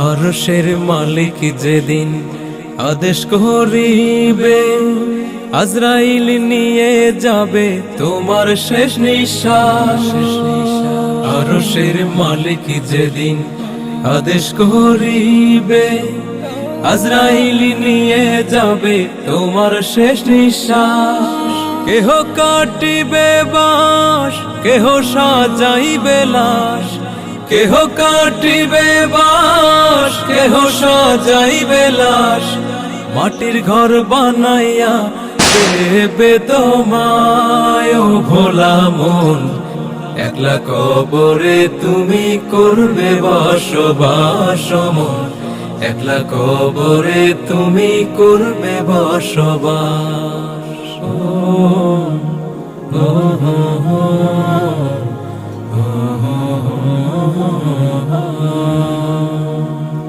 আরশের মালিক যেদিন আদেশ করিবে, আজরাইল নিয়ে যাবে তোমার শেষ নিঃশ্বাস। আরশের মালিক যেদিন আদেশ করিবে, আজরাইল নিয়ে যাবে তোমার শেষ নিঃশ্বাস। কেহ কাটিবে বাঁশ, কেহ সাজাইবে লাশ, কেহ কাটিবে বাঁশ, কেহ সাজাইবে লাশ। মাটির ঘর বানাইয়া দেবে তোমায় ও ভোলা মন, একলা কবরে তুমি করবে বসবাস মন, একলা কবরে তুমি করবে বসবাস। ও